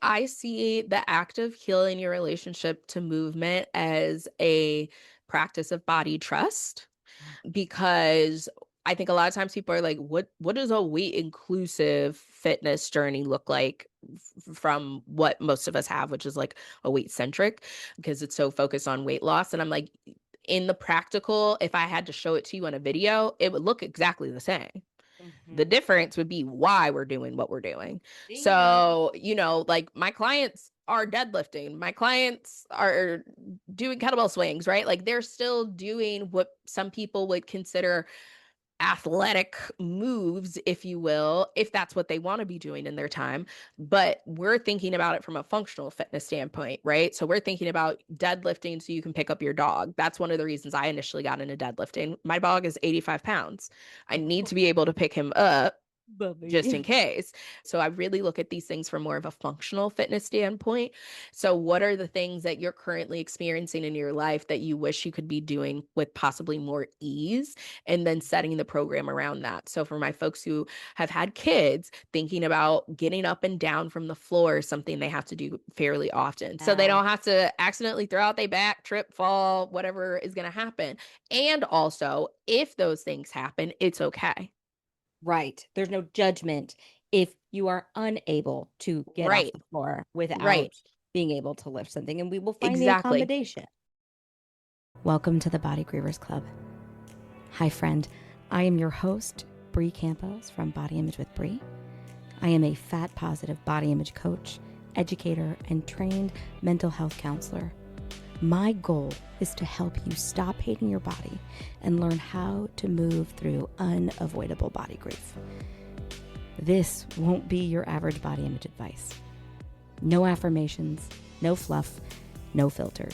I see the act of healing your relationship to movement as a practice of body trust because I think a lot of times people are like, what does a weight inclusive fitness journey look like from what most of us have, which is like a weight centric because it's so focused on weight loss. And I'm like, in the practical, if I had to show it to you on a video, it would look exactly the same. The Mhm. difference would be why we're doing what we're doing. Bingo. So, like my clients are deadlifting, my clients are doing kettlebell swings, right? Like they're still doing what some people would consider athletic moves, if you will, if that's what they want to be doing in their time. But we're thinking about it from a functional fitness standpoint, right? So we're thinking about deadlifting so you can pick up your dog. That's one of the reasons I initially got into deadlifting. My dog is 85 pounds. I need to be able to pick him up just in Bubby. case. So I really look at these things from more of a functional fitness standpoint. So what are the things that you're currently experiencing in your life that you wish you could be doing with possibly more ease and then setting the program around that. So for my folks who have had kids, thinking about getting up and down from the floor is something they have to do fairly often. So they Yeah. don't have to accidentally throw out their back, trip, fall, whatever is going to happen. And also, if those things happen, it's okay. Right. There's no judgment if you are unable to get off Right. the floor Right. without being able to lift something, and we will find the Exactly. accommodation. Welcome to the Body Grievers Club. Hi, friend. I am your host, Bree Campos from Body Image with Bree. I am a fat positive body image coach, educator, and trained mental health counselor. My goal is to help you stop hating your body and learn how to move through unavoidable body grief. This won't be your average body image advice. No affirmations, no fluff, no filter.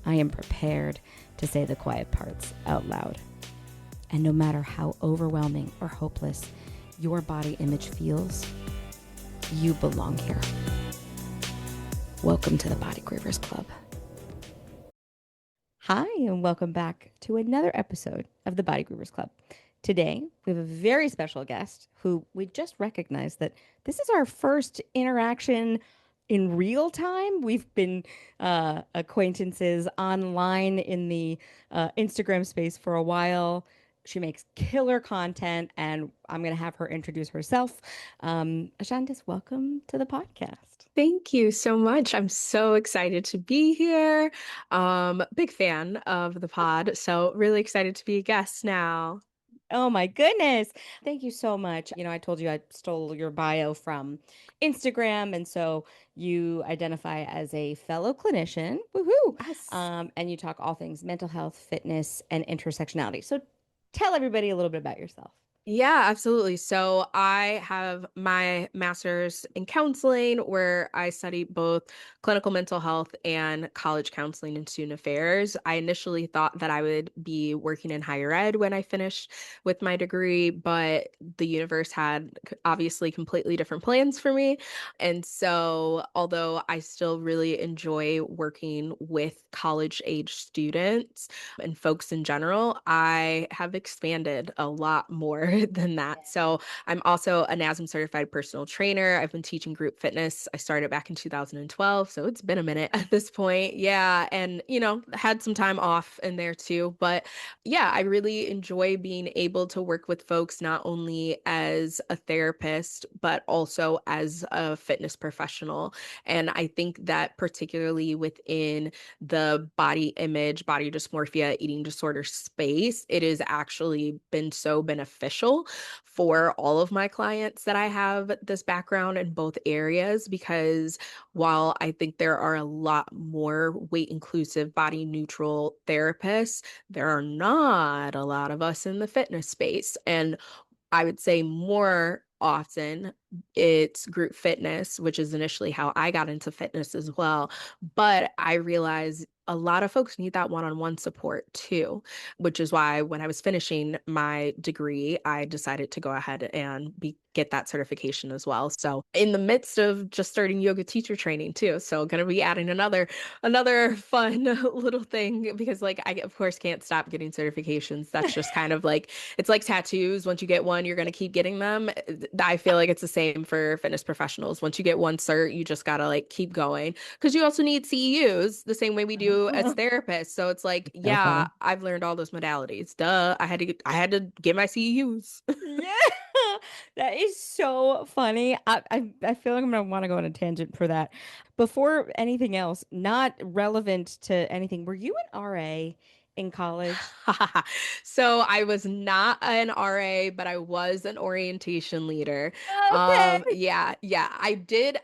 I am prepared to say the quiet parts out loud. And no matter how overwhelming or hopeless your body image feels, you belong here. Welcome to the Body Grievers Club. Hi, and welcome back to another episode of the Body Groovers Club. Today, we have a very special guest who we just recognized that this is our first interaction in real time. We've been acquaintances online in the Instagram space for a while. She makes killer content, and I'm going to have her introduce herself. Ashantis, welcome to the podcast. Thank you so much. I'm so excited to be here. Big fan of the pod, so really excited to be a guest now. Oh my goodness. Thank you so much. I told you I stole your bio from Instagram. And so you identify as a fellow clinician. Woohoo. Yes. And you talk all things mental health, fitness, and intersectionality. So tell everybody a little bit about yourself. Yeah, absolutely. So I have my master's in counseling where I study both clinical mental health and college counseling and student affairs. I initially thought that I would be working in higher ed when I finished with my degree, but the universe had obviously completely different plans for me. And so, although I still really enjoy working with college age students, and folks in general, I have expanded a lot more than that. So I'm also an ASM-certified personal trainer. I've been teaching group fitness. I started back in 2012, so it's been a minute at this point. Yeah, and had some time off in there too, but yeah, I really enjoy being able to work with folks not only as a therapist, but also as a fitness professional. And I think that particularly within the body image, body dysmorphia, eating disorder space, it has actually been so beneficial for all of my clients that I have this background in both areas because while I think there are a lot more weight inclusive, body neutral therapists, there are not a lot of us in the fitness space. And I would say more often it's group fitness, which is initially how I got into fitness as well. But I realize a lot of folks need that one-on-one support too, which is why when I was finishing my degree, I decided to go ahead and get that certification as well. So in the midst of just starting yoga teacher training too. So gonna be adding another fun little thing because like I of course can't stop getting certifications. That's just kind of like it's like tattoos. Once you get one, you're gonna keep getting them. I feel like it's the same for fitness professionals. Once you get one cert, you just gotta like keep going because you also need CEUs the same way we do as therapists. So it's like, So yeah, funny. I've learned all those modalities. Duh, I had to get my CEUs. Yeah, that is so funny. I feel like I'm gonna want to go on a tangent for that. Before anything else, not relevant to anything, were you an RA in college? So I was not an RA, but I was an orientation leader. Okay. Yeah, I did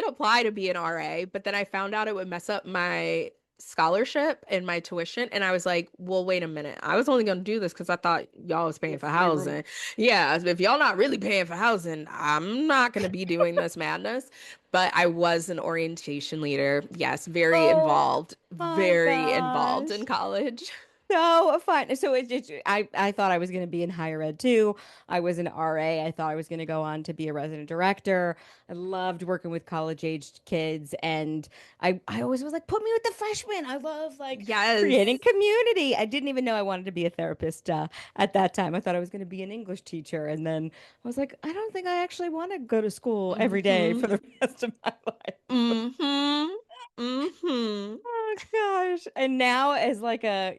apply to be an RA, but then I found out it would mess up my scholarship and my tuition, and I was like, well, wait a minute. I was only gonna do this because I thought y'all was paying Get for free room. housing. Yeah, if y'all not really paying for housing, I'm not gonna be doing this madness. But I was an orientation leader. Yes, Oh my very involved gosh. in college. So fun. So I thought I was going to be in higher ed too. I was an RA. I thought I was going to go on to be a resident director. I loved working with college aged kids. And I always was like, put me with the freshmen. I love like creating Yes. community. I didn't even know I wanted to be a therapist at that time. I thought I was going to be an English teacher. And then I was like, I don't think I actually want to go to school every day Mm-hmm. for the rest of my life. Mm-hmm. Mm-hmm. Oh gosh. And now as like a,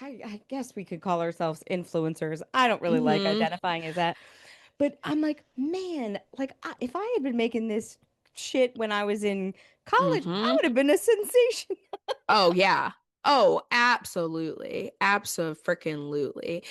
I guess we could call ourselves influencers. I don't really like Mm-hmm. identifying as that. But I'm like, man, like if I had been making this shit when I was in college, I Mm-hmm. would have been a sensation. Oh yeah. Oh, absolutely. Absolutely.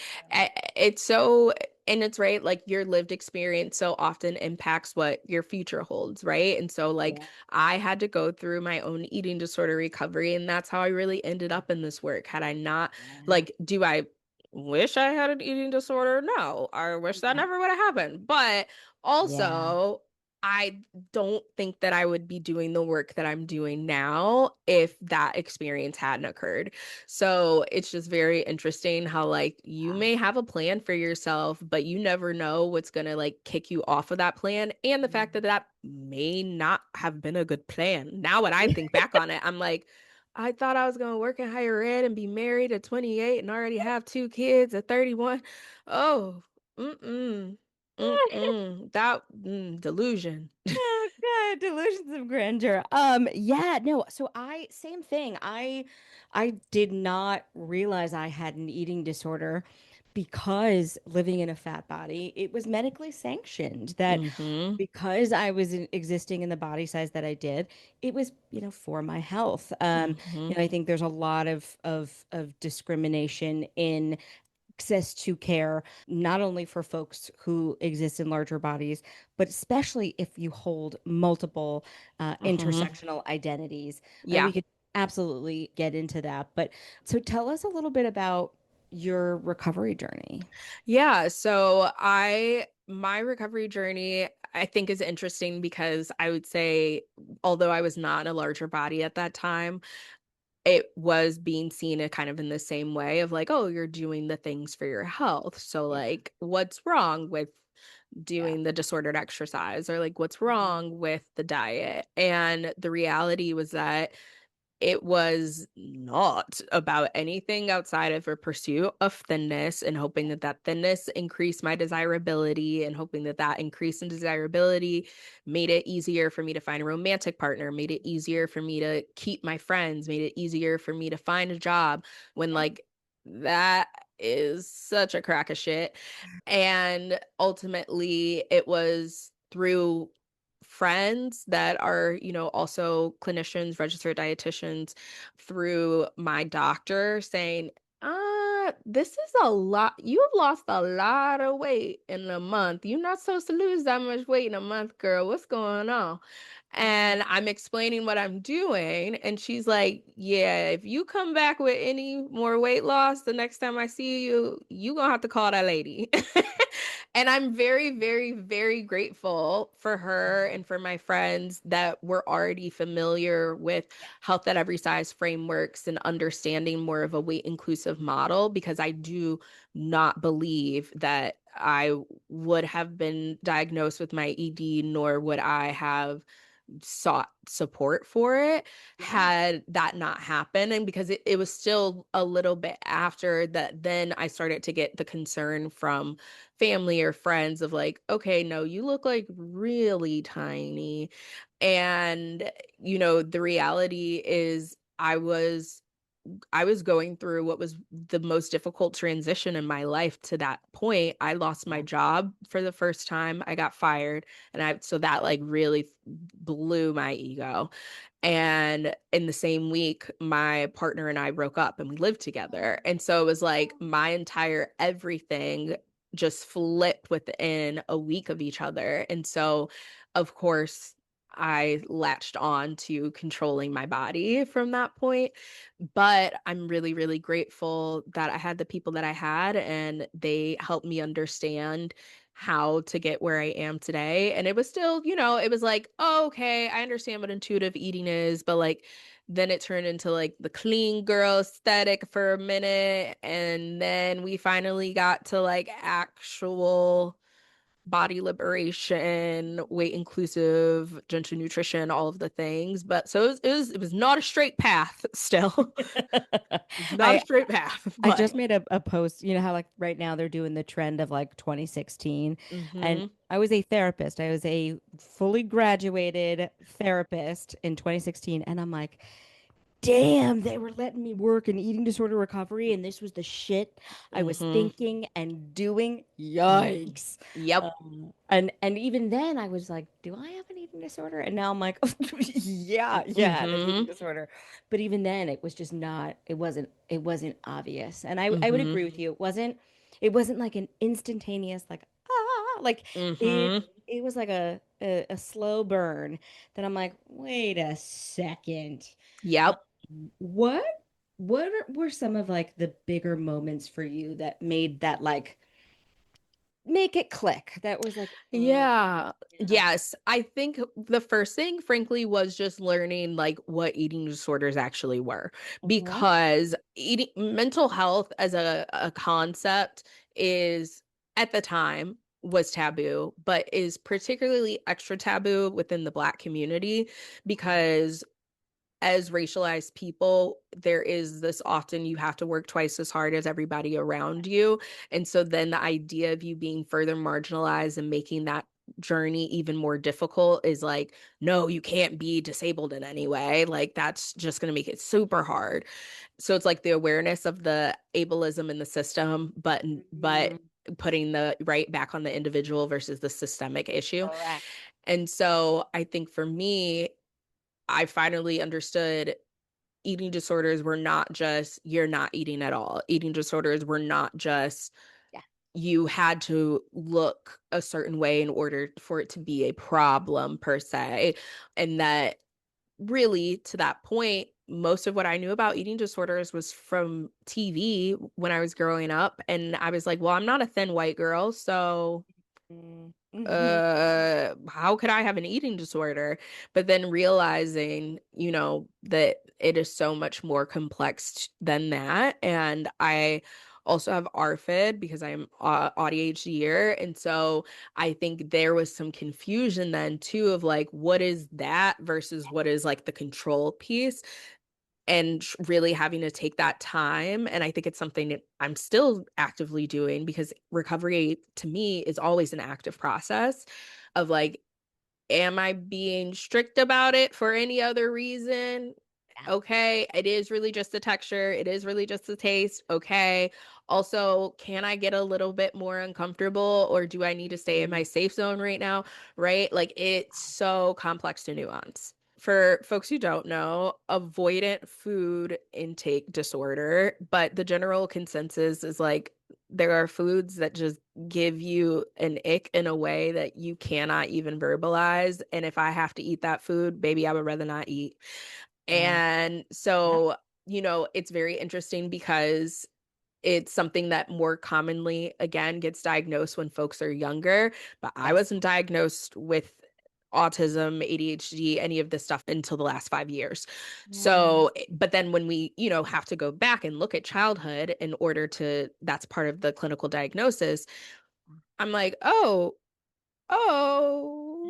It's so, and it's right, like your lived experience so often impacts what your future holds, right? And so like Yeah. I had to go through my own eating disorder recovery, and that's how I really ended up in this work. Had I not, Yeah. like, do I wish I had an eating disorder? No. I wish that Yeah. never would have happened. But Yeah. also I don't think that I would be doing the work that I'm doing now if that experience hadn't occurred. So it's just very interesting how, like, you Yeah. may have a plan for yourself, but you never know what's going to, like, kick you off of that plan. And the fact that that may not have been a good plan. Now, when I think back on it, I'm like, I thought I was going to work in higher ed and be married at 28 and already have two kids at 31. Oh, mm-mm. That delusion. Oh God, delusions of grandeur. Yeah, no. So same thing. I did not realize I had an eating disorder because living in a fat body, it was medically sanctioned that Mm-hmm. because I was existing in the body size that I did, it was, for my health. Mm-hmm. I think there's a lot of discrimination in access to care, not only for folks who exist in larger bodies, but especially if you hold multiple Mm-hmm. intersectional identities. And we Yeah. could absolutely get into that. But so tell us a little bit about your recovery journey. Yeah. My recovery journey, I think, is interesting because I would say, although I was not in a larger body at that time, it was being seen a kind of in the same way of like, oh, you're doing the things for your health. So, Yeah. like, what's wrong with Yeah. doing the disordered exercise, or like what's Mhm. wrong with the diet? And the reality was that it was not about anything outside of a pursuit of thinness and hoping that that thinness increased my desirability, and hoping that that increase in desirability made it easier for me to find a romantic partner, made it easier for me to keep my friends, made it easier for me to find a job, when Yeah. like that is such a crack of shit. And ultimately it was through friends that are, also clinicians, registered dietitians, through my doctor saying, this is a lot. You have lost a lot of weight in a month. You're not supposed to lose that much weight in a month, girl. What's going on?" And Mm. I'm explaining what I'm doing. And she's like, yeah, if you come back with any more weight loss the next time I see you, you gonna have to call that lady. And I'm very, very, very grateful for her and for my friends that were already familiar with Yeah. health at every size frameworks and understanding more of a weight inclusive model, because I do not believe that I would have been diagnosed with my ED, nor would I have sought support for it Yeah. had that not happened. And because it was still a little bit after that, then I started to get the concern from family or friends of like, okay, no, you look like really tiny. And, the reality is I was going through what was the most difficult transition in my life to that point. I lost my Yeah. job for the first time. I got fired, and so that like really blew my ego. And in the same week, my partner and I broke up and we lived together. And so it was like my entire everything just flipped within a week of each other. And so, of course, I latched on to controlling my body from that point. But I'm really, really grateful that I had the people that I had, and they helped me understand how to get where I am today. And it was still, it was like, oh, okay, I understand what intuitive eating is, but like then it turned into like the clean girl aesthetic for a minute. And then we finally got to like actual body liberation, weight inclusive, gentle nutrition, all of the things. But so it was not a straight path still. It's not a I straight path, I but just made a post, you know how like right now they're doing the trend of like 2016. And mhm. I was a therapist. I was a fully graduated therapist in 2016. And I'm like, damn, they were letting me work in eating disorder recovery, and this was the shit I was Mhm. thinking and doing. Mhm. Yikes. Yep. And even then I was like, do I have an eating disorder? And now I'm like, yeah, yeah, I had an eating Mhm. disorder. But even then it was just not, it wasn't obvious. And I would Mhm. agree with you. It wasn't like an instantaneous like like it Mhm. it was like a slow burn that I'm like, wait a second. Yep. What were some of like the bigger moments for you that made that like make it click? That was like, oh, Yeah. yeah. Yes. I think the first thing, frankly, was just learning like what eating disorders actually were. Mhm. Because eating mental health as a concept is at the time was taboo, but is particularly extra taboo within the Black community because as racialized people, there is this often you have to work twice as hard as everybody around you. And so then the idea of you being further marginalized and making that journey even more difficult is like, no, you can't be disabled in any way. Like, that's just going to make it super hard. So it's like the awareness of the ableism in the system, but Mhm. putting the right back on the individual versus the systemic issue. Correct. And so I think for me, I finally understood eating disorders were not just you're not eating at all. Eating disorders were not just Yeah. you had to look a certain way in order for it to be a problem per se. And that really, to that point, most of what I knew about eating disorders was from TV when I was growing up. And I was like, well, I'm not a thin white girl. So Mhm. how could I have an eating disorder? But then realizing, that it is so much more complex than that. And I also have ARFID because I'm ADHD, and so I think there was some confusion then too of like what is that versus what is like the control piece, and really having to take that time. And I think it's something that I'm still actively doing because recovery to me is always an active process of like, am I being strict about it for any other reason? Yeah. Okay, it is really just the texture, it is really just the taste. Okay. Also, can I get a little bit more uncomfortable, or do I need to stay in my Mm. safe zone right now? Right? Like, it's so complex to nuance. For folks who don't know, avoidant food intake disorder, but the general consensus is like there are foods that just give you an ick in a way that you cannot even verbalize. And if I have to eat that food, baby, I would rather not eat. Yeah. And Yeah. so, it's very interesting because it's something that more commonly, again, gets diagnosed when folks are younger. But I Yes. wasn't diagnosed with autism, ADHD, any of this stuff until the last 5 years. Yeah. So, but then when we, have to go back and look at childhood in order to, that's part of the clinical diagnosis. I'm like, oh,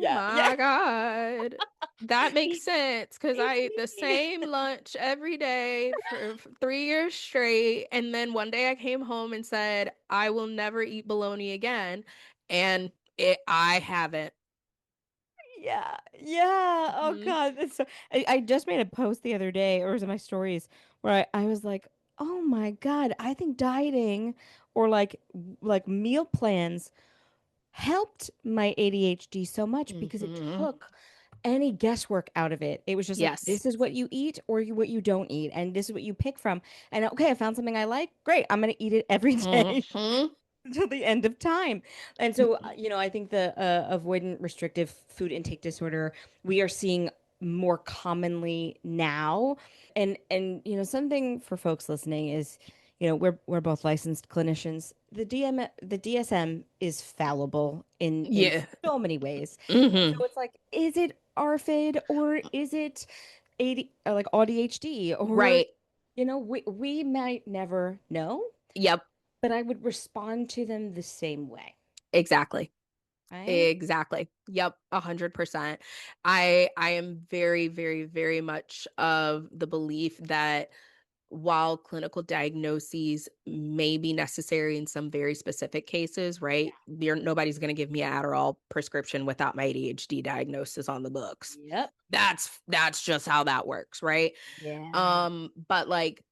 Yeah, yeah. my God. That makes sense because I It's ate the me. same lunch every day for 3 years straight. And then one day I came home and said, I will never eat bologna again. And I haven't. Yeah, yeah. Oh Mhm. God, that's so. I just made a post the other day, or was it my stories, where I was like, "Oh my God, I think dieting or like meal plans helped my ADHD so much because it Mhm. took any guesswork out of it. It was just like, Yes. this is what you eat or what you don't eat, and this is what you pick from. And okay, I found something I like. Great, I'm gonna eat it every day Mhm. until the end of time. And so, I think the avoidant restrictive food intake disorder we are seeing more commonly now. And something for folks listening is, we're both licensed clinicians. The DSM is fallible in Yeah. so many ways. And Hmm. so it's like, is it ARFID or is it like ADHD, or Right. we might never know, Yep. but I would respond to them the same way, Exactly. right? Exactly. Yep, 100%. I am very, very, very much of the belief that while clinical diagnoses may be necessary in some very specific cases, right? Nobody's going to give me an Adderall prescription without my ADHD diagnosis on the books. Yep. That's just how that works, right? Yeah. But like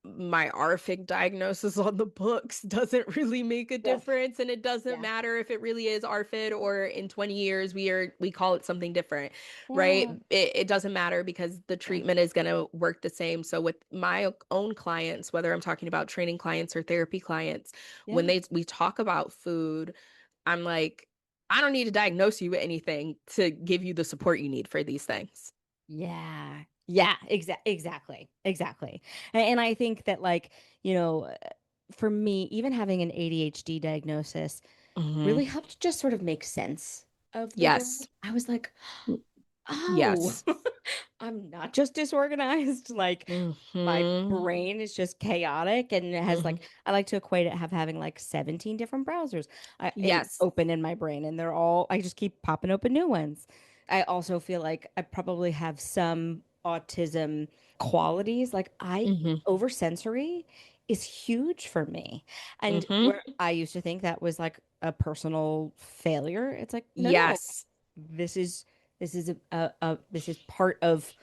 my ARFID diagnosis on the books doesn't really make a Yes. difference, and it doesn't Yeah. matter if it really is ARFID or in 20 years we call it something different, right? Yeah. It doesn't matter because the Yeah. treatment is going to work the same. So with my own clients, whether I'm talking about training clients or therapy clients, when Yeah. we talk about food, I'm like, I don't need to diagnose you with anything to give you the support you need for these things. Yeah. Yeah. Exactly. Exactly. And I think that, like, you know, for me, even having an ADHD diagnosis Hmm. really helped just sort of make sense of the world. Yes. I was like, oh, Yes. I'm not just disorganized. Like, my Hmm. brain is just chaotic, and it has, Hmm. like, I like to equate it having like 17 different browsers Yes. open in my brain, and I just keep popping open new ones. I also feel like I probably have some autism qualities. Like, I Hmm. oversensory is huge for me. And Hmm. where I used to think that was like a personal failure, it's like, no, no, Yes. this is this is part of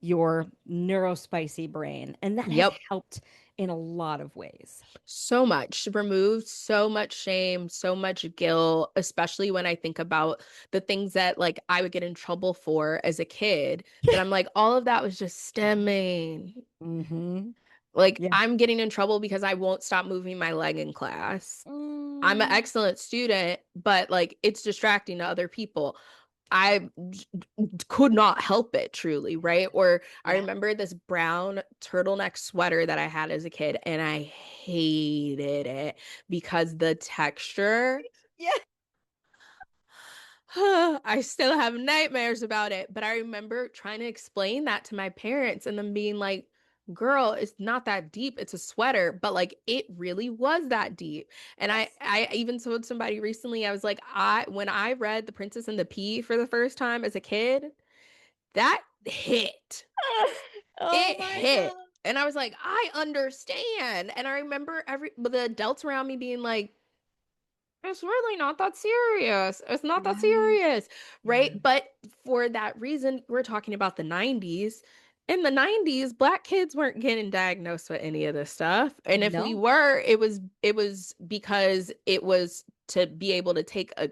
your neurospicy brain, and that has Yep. helped in a lot of ways. So much removed, so much shame, so much guilt, especially when I think about the things that like I would get in trouble for as a kid, that I'm like, all of that was just stemming. Mm-hmm. Like Yeah. I'm getting in trouble because I won't stop moving my leg in class. I'm an Mm, excellent student, but like it's distracting to other people. I could not help it truly, right? Or I yeah. remember this brown turtleneck sweater that I had as a kid, and I hated it because the texture, Yeah. I still have nightmares about it. But I remember trying to explain that to my parents and them being like, girl, it's not that deep. It's a sweater. But like it really was that deep. And I Yes. I even told somebody recently, I was like, when I read The Princess and the Pea for the first time as a kid, that hit. Oh It my hit. God. And I was like, I understand. And I remember the adults around me being like, it's really not that serious. It's not that Yeah. serious, Yeah. right? But for that reason, we're talking about the 90s. In the 90s, black kids weren't getting diagnosed with any of this stuff. And if we No. were, it was because it was to be able to take a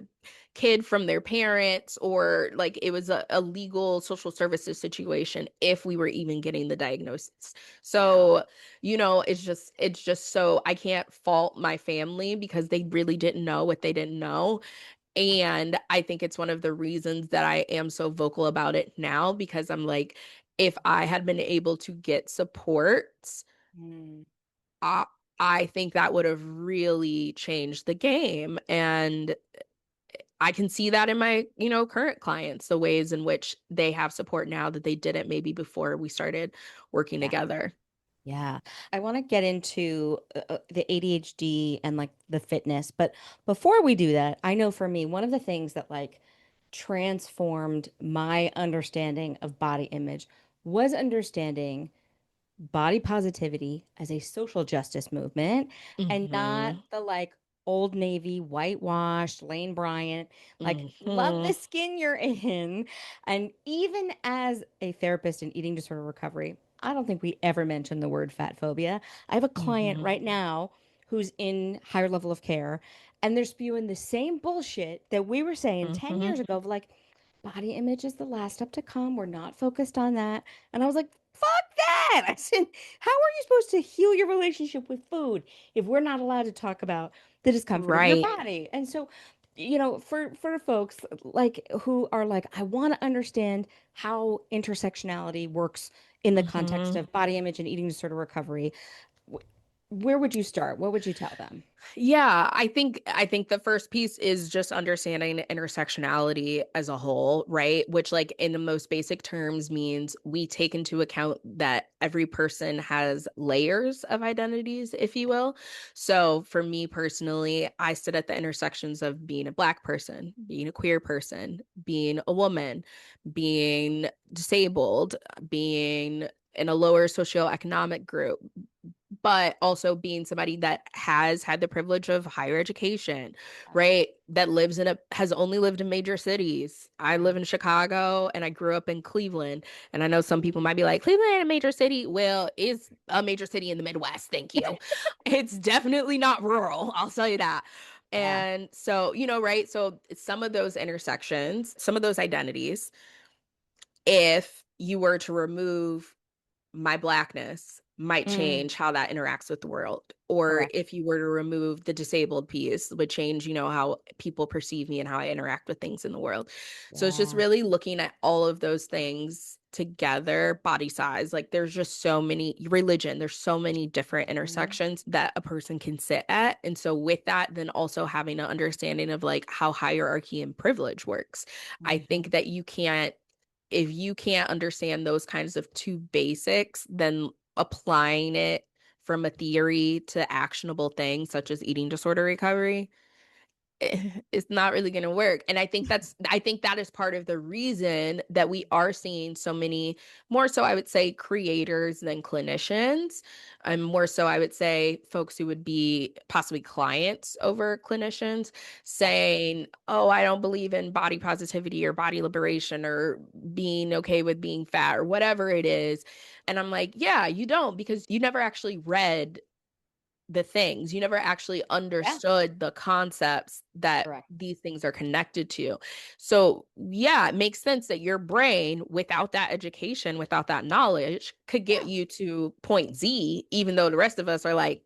kid from their parents, or like it was a legal social services situation if we were even getting the diagnosis. Yeah. So it's just so I can't fault my family because they really didn't know what they didn't know. Yeah. And I think it's one of the reasons that I am so vocal about it now, because I'm like, if I had been able to get support, Mm. I, I think that would have really changed the game. And I can see that in my, current clients, the ways in which they have support now that they didn't maybe before we started working Yeah. together. Yeah. I want to get into the ADHD and like the fitness, but before we do that, I know for me, one of the things that, like, transformed my understanding of body image was understanding body positivity as a social justice movement and not Mhm. the like old Navy whitewashed Lane Bryant, like love the Mhm. skin you're in. And even as a therapist in eating disorder recovery, I don't think we ever mentioned the word fat phobia. I have a client Mhm. right now who's in higher level of care and they're spewing the same bullshit that we were saying 10 Mhm. years ago of like body image is the last step to come. We're not focused on that. And I was like, fuck that. I said, how are you supposed to heal your relationship with food if we're not allowed to talk about the discomfort of your Right. body? And so, for folks like who are like, I want to understand how intersectionality works in the context Mhm. of body image and eating disorder recovery, where would you start? What would you tell them? Yeah, I think the first piece is just understanding intersectionality as a whole, right? Which like in the most basic terms means we take into account that every person has layers of identities, if you will. So for me personally, I sit at the intersections of being a Black person, being a queer person, being a woman, being disabled, being in a lower socioeconomic group, but also being somebody that has had the privilege of higher education, Uh, right? That lives in a has only lived in major cities. I live in Chicago and I grew up in Cleveland. And I know some people might be like, Cleveland ain't a major city. Well, it's a major city in the Midwest. Thank you. It's definitely not rural. I'll tell you that. yeah. And so, right? So some of those intersections, some of those identities, if you were to remove my blackness might Mm, change how that interacts with the world. Or correct. if you were to remove the disabled piece, would change, how people perceive me and how I interact with things in the world. So it's just Yeah. really looking at all of those things together, body size. Like there's just so many religion, there's so many different Mhm. intersections that a person can sit at. And so with that, then also having an understanding of like how hierarchy and privilege works. I think Mhm. that you can't if you can't understand those kinds of two basics, then applying it from a theory to actionable things such as eating disorder recovery it's not really going to work. And I think that is part of the reason that we are seeing so many more so I would say creators than clinicians. And more so I would say folks who would be possibly clients over clinicians Yeah. saying, "Oh, I don't believe in body positivity or body liberation or being okay with being fat or whatever it is." And I'm like, "Yeah, you don't because you never actually read the things. You never actually Yeah. understood the concepts that Correct. these things are connected to." So, yeah, it makes sense that your brain, without that education, without that knowledge, could get Yeah. you to point Z, even though the rest of us are like,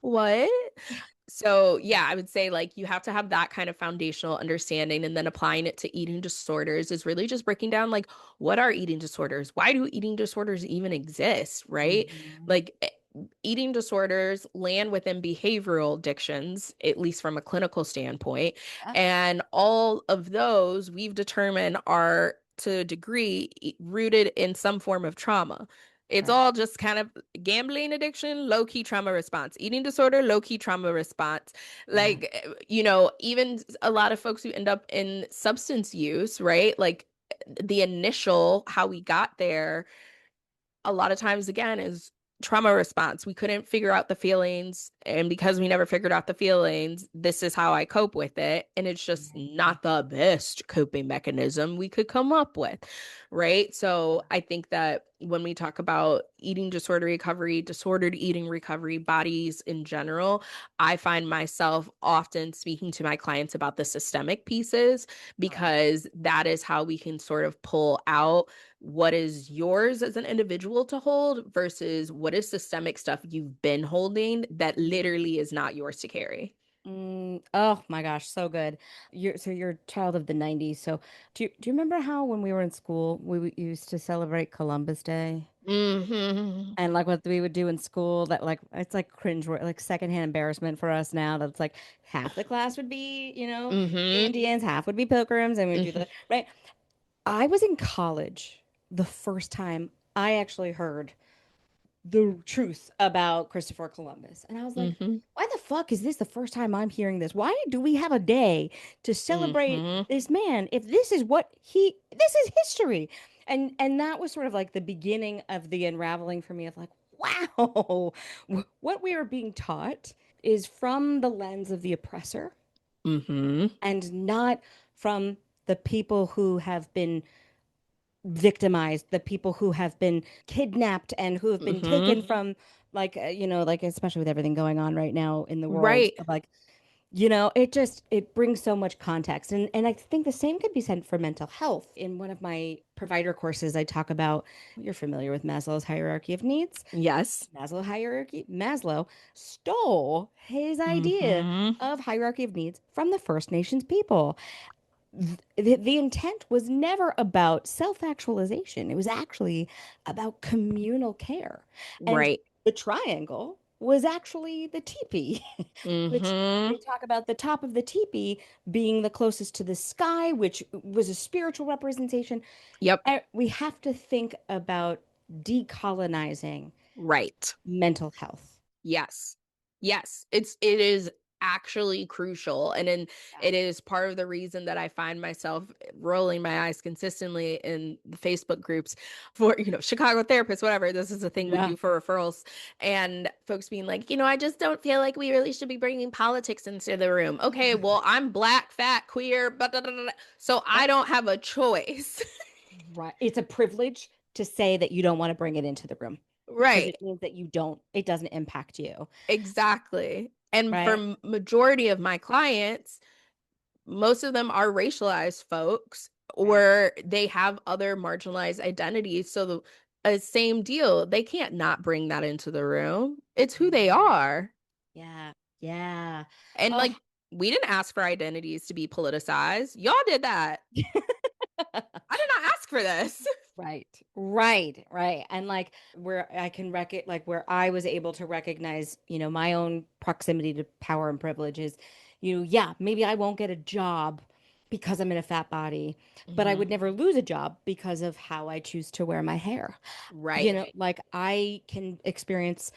what? Yeah. So, yeah, I would say like you have to have that kind of foundational understanding and then applying it to eating disorders is really just breaking down like what are eating disorders? Why do eating disorders even exist, right? Mhm. Like eating disorders land within behavioral addictions, at least from a clinical standpoint. Yeah. And all of those we've determined are to a degree rooted in some form of trauma. It's Right. all just kind of gambling addiction, low key trauma response, eating disorder, low key trauma response. Yeah. Like, even a lot of folks who end up in substance use, right? Like, the initial how we got there a lot of times again is trauma response. We couldn't figure out the feelings. And because we never figured out the feelings, this is how I cope with it. And it's just Mhm. not the best coping mechanism we could come up with. Right. So I think that when we talk about eating disorder recovery, disordered eating recovery, bodies in general, I find myself often speaking to my clients about the systemic pieces Correct. because that is how we can sort of pull out what is yours as an individual to hold versus what is systemic stuff you've been holding that literally is not yours to carry. Oh my gosh, so good. You're a child of the 90s. So do you remember how when we were in school we used to celebrate Columbus Day? Hmm. And like what we would do in school that like it's like cringe like secondhand embarrassment for us now that's like half the class would be, Hmm. Indians, half would be pilgrims, and we'd do the Hmm. right. I was in college the first time I actually heard the truth about Christopher Columbus. And I was like, Mhm. why the fuck is this the first time I'm hearing this? Why do we have a day to celebrate Mhm. this man if this is history? And that was sort of like the beginning of the unraveling for me of like, wow, what we are being taught is from the lens of the oppressor Mhm. and not from the people who have been victimized, the people who have been kidnapped and who have been Mhm. taken from like especially with everything going on right now in the world Right. of like, it brings so much context. And I think the same could be said for mental health. In one of my provider courses, I talk about, you're familiar with Maslow's hierarchy of needs. Yes. Maslow stole his idea Mhm. of hierarchy of needs from the First Nations people. The intent was never about self-actualization. It was actually about communal care. And Right. the triangle was actually the teepee, which they Mhm. talk about the top of the teepee being the closest to the sky, which was a spiritual representation. Yep. We have to think about decolonizing Right. mental health. Yes. Yes. It is actually crucial. And then Yeah. it is part of the reason that I find myself rolling my eyes consistently in the Facebook groups for, Chicago therapists, whatever. This is a thing we Yeah. do for referrals. And folks being like, I just don't feel like we really should be bringing politics into the room. Okay, well, I'm black, fat, queer, blah, blah, blah, blah, so I Yep. don't have a choice. Right. It's a privilege to say that you don't want to bring it into the room because Right. it means that it doesn't impact you. Exactly. And for Right. majority of my clients, most of them are racialized folks Right. or they have other marginalized identities. So same deal. They can't not bring that into the room. It's who they Yeah. are. Yeah. Yeah. And Oh. like we didn't ask for identities to be politicized. Y'all did that. I did not ask for this. Right. Right. Right. And like where I can like where I was able to recognize, my own proximity to power and privileges, yeah, maybe I won't get a job because I'm in a fat body, but I Mhm. would never lose a job because of how I choose to wear my hair. Right. Like I can experience,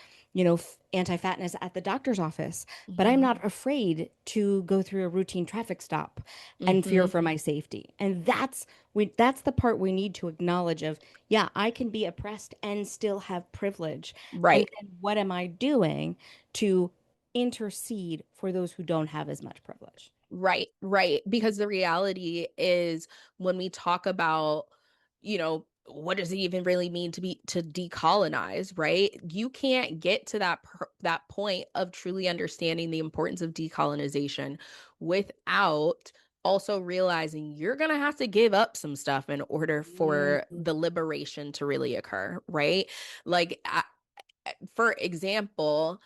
anti-fatness at the doctor's office, but I'm Mhm. not afraid to go through a routine traffic stop and fear Mhm. for my safety. And that's the part we need to acknowledge of, yeah, I can be oppressed and still have privilege. And Right. then what am I doing to intercede for those who don't have as much privilege? Right, right. Because the reality is when we talk about, what does it even really mean to decolonize, right? You can't get to that point of truly understanding the importance of decolonization without also realizing you're going to have to give up some stuff in order for Mhm. the liberation to really occur, right? Like for example,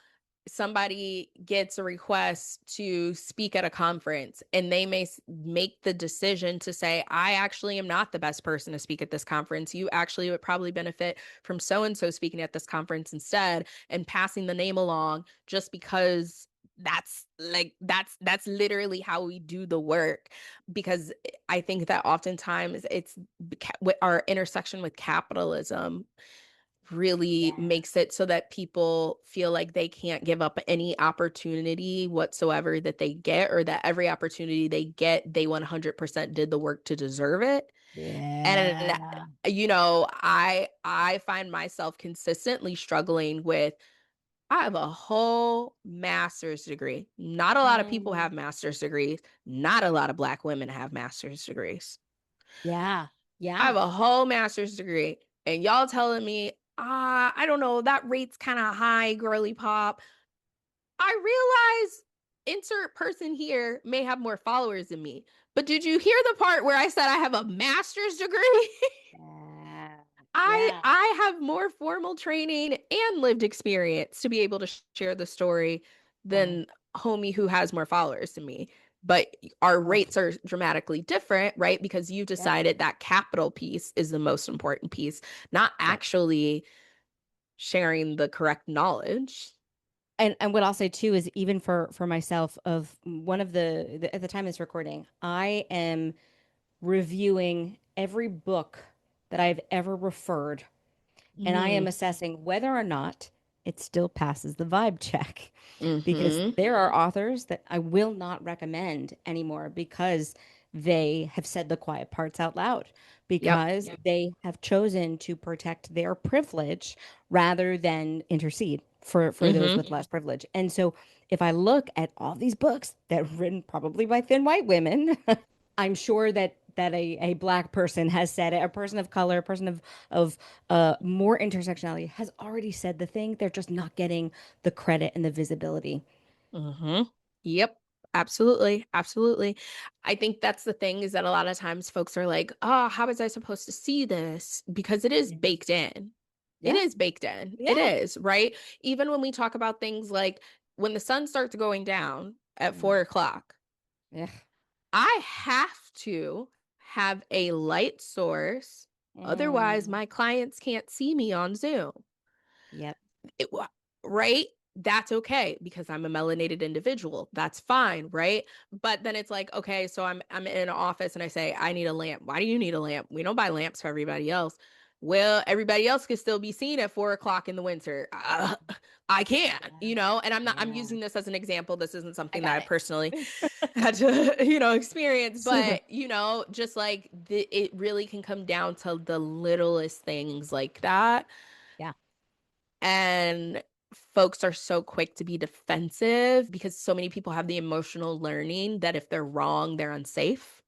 somebody gets a request to speak at a conference and they may make the decision to say, I actually am not the best person to speak at this conference. You actually would probably benefit from so and so speaking at this conference instead, and passing the name along just because that's literally how we do the work. Because I think that oftentimes it's with our intersection with capitalism really Yeah. makes it so that people feel like they can't give up any opportunity whatsoever that they get, or that every opportunity they get, they 100% did the work to deserve it. And Yeah. I find myself consistently struggling with, I have a whole master's degree. Not a lot of people have Mm. master's degrees. Not a lot of black women have master's degrees. Yeah. I have Yeah. a whole master's degree, and y'all telling me, I don't know, that rate's kind of high, girly pop. I realize insert person here may have more followers than me. But did you hear the part where I said I have a master's degree? Yeah. I Yeah. I have more formal training and lived experience to be able to share the story Oh. than homie who has more followers than me. But our Oh. rates are dramatically different, right? Because you Yep. decided that capital piece is the most important piece, not Yep. actually sharing the correct knowledge. And what I'll say too is even for myself of one of at the time of this recording, I am reviewing every book that I've ever referred And I am Mhm. assessing whether or not it still passes the vibe check. Because Mhm. there are authors that I will not recommend anymore because they have said the quiet parts out loud, Yep. because they have chosen to protect their privilege rather than intercede for those Mhm. with less privilege. And so if I look at all these books that are written probably by thin white women, I'm sure that a black person has said it, a person of color, a person of more intersectionality has already said the thing. They're just not getting the credit and the visibility. Mhm. Yep. Absolutely. Absolutely. I think that's the thing is that a lot of times folks are like, "Oh, how was I supposed to see this?" Because it is baked in. It Yeah, is baked in. It yeah, is, right? Even when we talk about things like when the sun starts going down at mm, 4 o'clock, yeah, I have to have a light source. Otherwise, mm, my clients can't see me on Zoom. yep, It wa right? That's okay because I'm a melanated individual. That's fine, right? But then it's like, okay, so I'm in an office and I say, I need a lamp. Why do you need a lamp? We don't buy lamps for everybody else. Well, everybody else can still be seen at 4 o'clock in the winter. I can't, yeah, and I'm yeah. using this as an example. This isn't I something that got I it. personally had to, experience, but just like it really can come down to the littlest things like that. Yeah, And folks are so quick to be defensive because so many people have the emotional learning that if they're wrong, they're unsafe.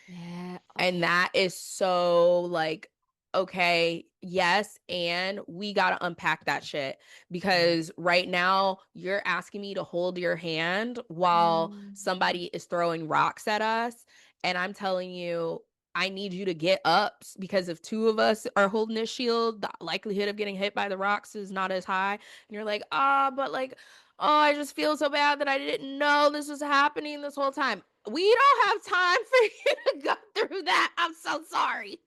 yeah. And Oh, that is so like, okay, yes. And we got to unpack that shit yeah. because right now you're asking me to hold your hand while Mm. somebody is throwing rocks at us. And I'm telling you, I need you to get up because if two of us are holding this shield, the likelihood of getting hit by the rocks is not as high. And you're like, but like, oh, I just feel so bad that I didn't know this was happening this whole time. We don't have time for you to go through that. I'm so sorry.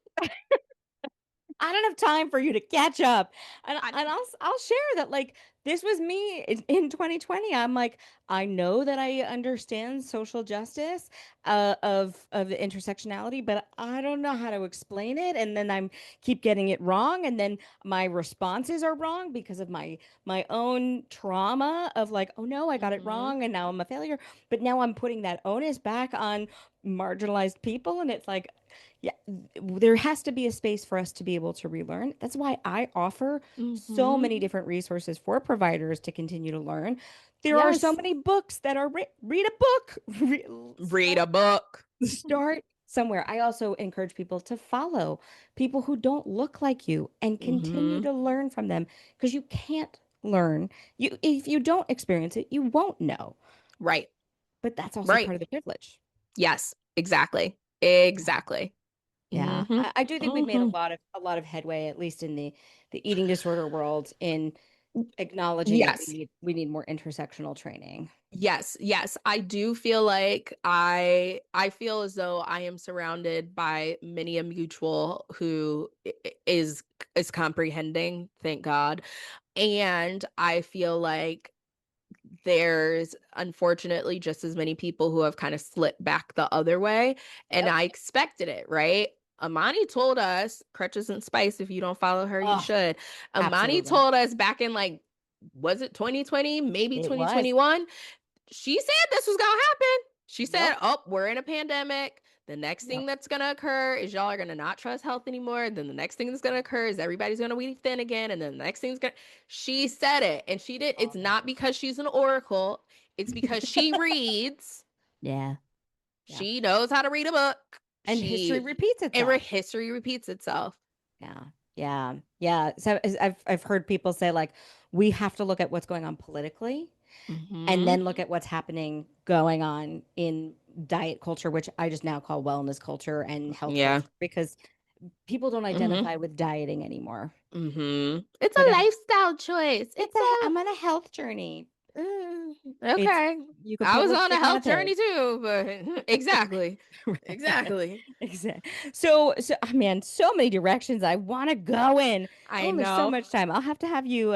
I don't have time for you to catch up. I, And I'll share that like this was me in 2020. I'm like, I know that I understand social justice of the intersectionality, but I don't know how to explain it. And then I'm keep getting it wrong. And then my responses are wrong because of my own trauma of like, oh no, I got it mm-hmm, wrong and now I'm a failure. But now I'm putting that onus back on marginalized people. And it's like, yeah, there has to be a space for us to be able to relearn. That's why I offer so mm-hmm. many different resources for providers to continue to learn. There are so Yes. many books that are read a book. Read a book. Start somewhere. I also encourage people to follow people who don't look like you and continue Mm-hmm. to learn from them because you can't learn. You if you don't experience it, you won't know. Right. But that's also Right. part of the privilege. Yes. Exactly. Exactly. Yeah, Mm-hmm. I do think we've made Mm-hmm. a lot of headway, at least in the eating disorder world, in acknowledging that Yes. we need more intersectional training. Yes, yes. I do feel like I feel as though I am surrounded by many a mutual who is comprehending, thank God. And I feel like there's unfortunately just as many people who have kind of slipped back the other way. And Yep. I expected it, right? Amani told us, Crutches and Spice, if you don't follow her, you Oh, should. Amani absolutely. told us back in like, was it 2020, maybe It was. 2021? She said this was gonna happen. She said, Yep. "Oh, we're in a pandemic. The next Yep. thing that's gonna occur is y'all are gonna not trust health anymore. Then the next thing that's gonna occur is everybody's gonna be thin again. And then the next thing's gonna." She said it, and she did. It's Oh. not because she's an oracle. It's because she reads. Yeah. Yeah. She knows how to read a book. And history repeats itself. History repeats itself. Yeah. Yeah. Yeah. So I've heard people say like we have to look at what's going on politically and Mm-hmm. then look at what's happening going on in diet culture, which I just now call wellness culture and health Yeah. culture because people don't Mm-hmm. identify with dieting anymore. Mm-hmm. It's But a lifestyle choice. it's It's a I'm on a health journey. It's Okay. you can I put was on a lipstick on a health pig. journey too, but exactly. Exactly. Exactly. So, oh, man, so many directions I want to go in. I Only so know. much time. I'll have to have you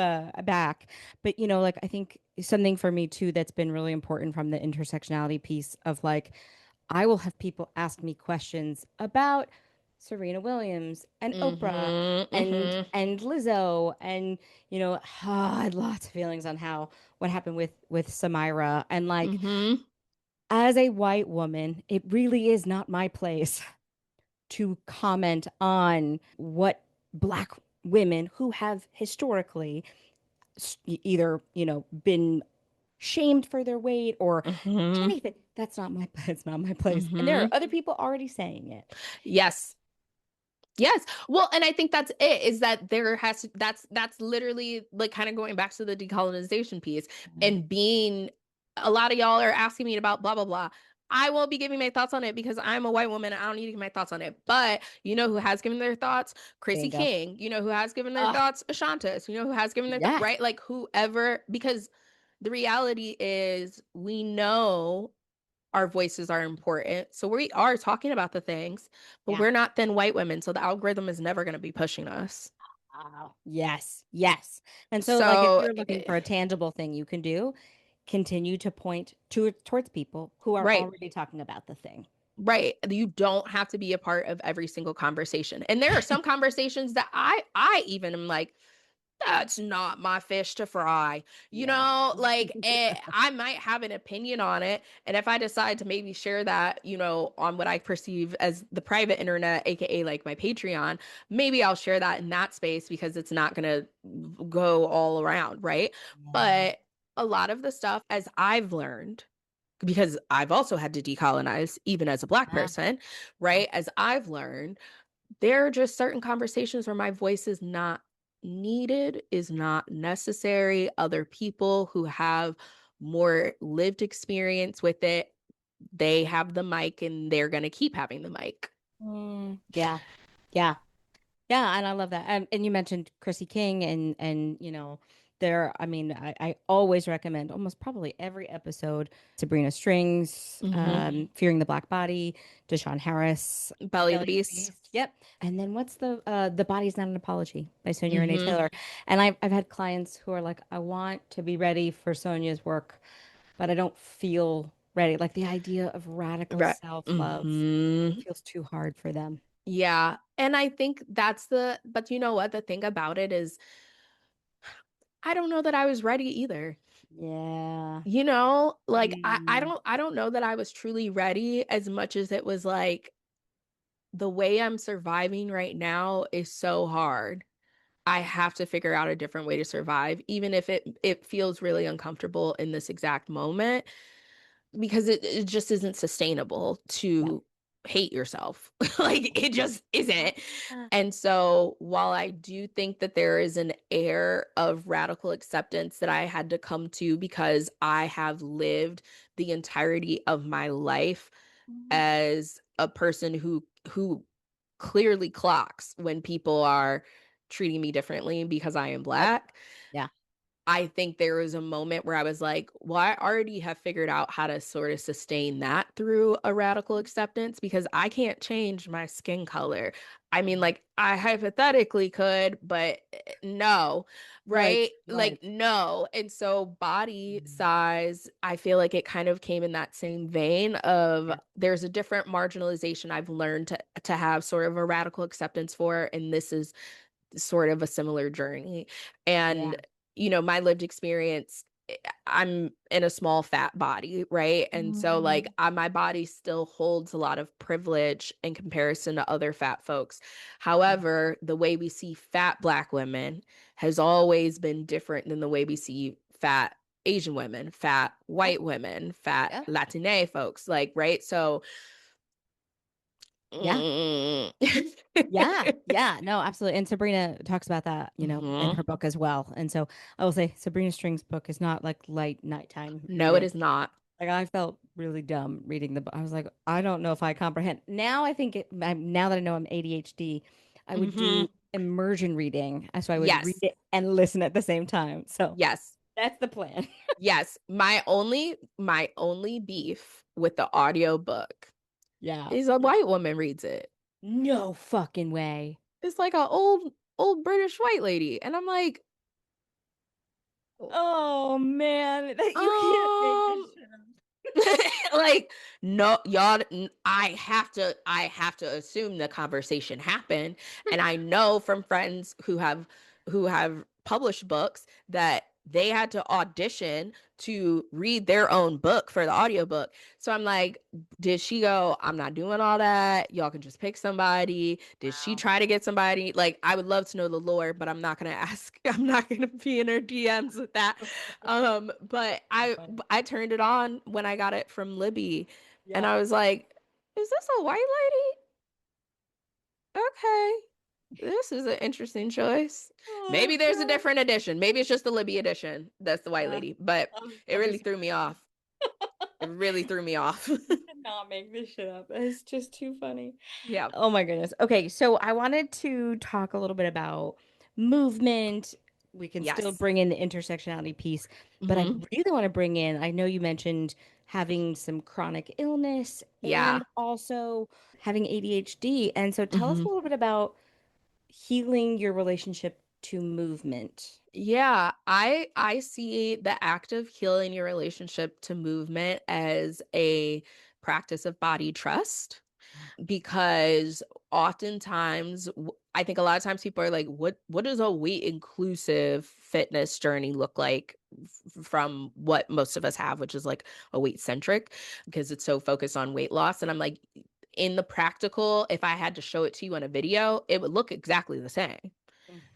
back. But like I think something for me too that's been really important from the intersectionality piece of like I will have people ask me questions about Serena Williams and Oprah Mhm. and Mhm. Lizzo and I had lots of feelings on how what happened with Samira and like Mhm. as a white woman, it really is not my place to comment on what black women who have historically either, been shamed for their weight or Mhm. anything. That's not my It's not my place. And there are Mhm. other people already saying it. Yes. Yes. Well, and I think that's it, is that there has to, that's literally like kind of going back to the decolonization piece and being a lot of y'all are asking me about blah blah blah. I won't be giving my thoughts on it because I'm a white woman. I don't need to give my thoughts on it. But you know who has given their thoughts? Chrissy Bingo. King. You know who has given their Ah, thoughts? Ashantis. You know who has given their yes. right? Like whoever, because the reality is we know our voices are important. So we are talking about the things, but Yeah. we're not thin white women. So the algorithm is never going to be pushing us. Wow. Yes. Yes. And so, like, if So, you're looking for a tangible thing you can do, continue to point towards people who are right, already talking about the thing. right. You don't have to be a part of every single conversation. And there are some conversations that I even am like, that's not my fish to fry. You Yeah. know, like I might have an opinion on it. And if I decide to maybe share that, on what I perceive as the private internet, AKA like my Patreon, maybe I'll share that in that space because it's not going to go all around. Right. Yeah. But a lot of the stuff, as I've learned, because I've also had to decolonize, even as a Black Yeah. person, Yeah. right? As I've learned, there are just certain conversations where my voice is not needed, is not necessary. Other people who have more lived experience with it, they have the mic and they're going to keep having the mic. Yeah. Yeah. Yeah, and I love that. And you mentioned Chrissy King and I mean, I always recommend almost probably every episode Sabrina Strings, Mm-hmm. Fearing the Black Body, Deshaun Harris, Belly of the Belly of the Beast. Beast. Yep. And then what's The Body's Not an Apology by Sonia Renee Mm-hmm. Taylor. And I've had clients who are like, I want to be ready for Sonia's work, but I don't feel ready. Like the idea of radical Right. self-love Mm-hmm. feels too hard for them. Yeah. And I think but you know what? The thing about it is, I don't know that I was ready either. Yeah. Like Mm. I don't know that I was truly ready as much as it was like the way I'm surviving right now is so hard. I have to figure out a different way to survive, even if it feels really uncomfortable in this exact moment, because it just isn't sustainable Yeah. to hate yourself. Like it just isn't. Uh, And so while I do think that there is an air of radical acceptance that I had to come to because I have lived the entirety of my life as a person who clearly clocks when people are treating me differently because I am Yep. Black. Yeah. I think there was a moment where I was like, well, I already have figured out how to sort of sustain that through a radical acceptance because I can't change my skin color. I mean, Yeah. like, I hypothetically could, but no, Right. right? Like, Right. no. And so, body Mm. size, I feel like it kind of came in that same vein of Yeah. there's a different marginalization I've learned to have sort of a radical acceptance for. And this is sort of a similar journey. Yeah. And, my lived experience, I'm in a small fat body, right? And so, like, Mm. my body still holds a lot of privilege in comparison to other fat folks. Yeah. However, the way we see fat Black women has always been different than the way we see fat Asian women, fat Yep. white women, fat Yep. Latine folks, like, right? So, Yeah. mm. Yeah. Yeah. No, absolutely. And Sabrina talks about that, in Mhm. her book as well. And so I will say Sabrina String's book is not like light nighttime No, it reading. is not. Like I felt really dumb reading the book. I was like, I don't know if I comprehend. Now I think now that I know I'm ADHD, I would Hmm. do immersion reading. So I would read Yes. it and listen at the same time. So Yes. that's the plan. Yes. My only beef with the audiobook Yeah. is a Yeah. white woman reads it. No fucking way. It's like a old British white lady. And I'm like, Oh man, you can't make this um, shit up. Like, no, y'all, I have to assume the conversation happened. And I know from friends who have published books that they had to audition to read their own book for the audiobook. So I'm like, did she go, I'm not doing all that. Y'all can just pick somebody. Did she Wow. try to get somebody? Like, I would love to know the lore, but I'm not gonna ask. I'm not gonna be in her DMs with that. But So I funny. I turned it on when I got it from Libby, and Yeah. I was like, "Is this a white lady? Okay, this is an interesting choice. Oh Maybe there's a god. different edition. Maybe it's just the Libby edition. That's the white Yeah. lady." But it I'll be really threw me surprised. off. It really threw me off. You cannot make this shit up. It's just too funny. Yeah. Oh my goodness. Okay, so I wanted to talk a little bit about movement. We can still Yes. bring in the intersectionality piece, but I Hmm. really want to bring in, I know you mentioned having some chronic illness Yeah. and also having ADHD. And so tell us Hmm. a little bit about healing your relationship to movement. Yeah, I see the act of healing your relationship to movement as a practice of body trust, because oftentimes I think a lot of times people are like, what does a weight inclusive fitness journey look like from what most of us have, which is like a weight centric, because it's so focused on weight loss. And I'm like, in the practical, if I had to show it to you in a video, it would look exactly the same.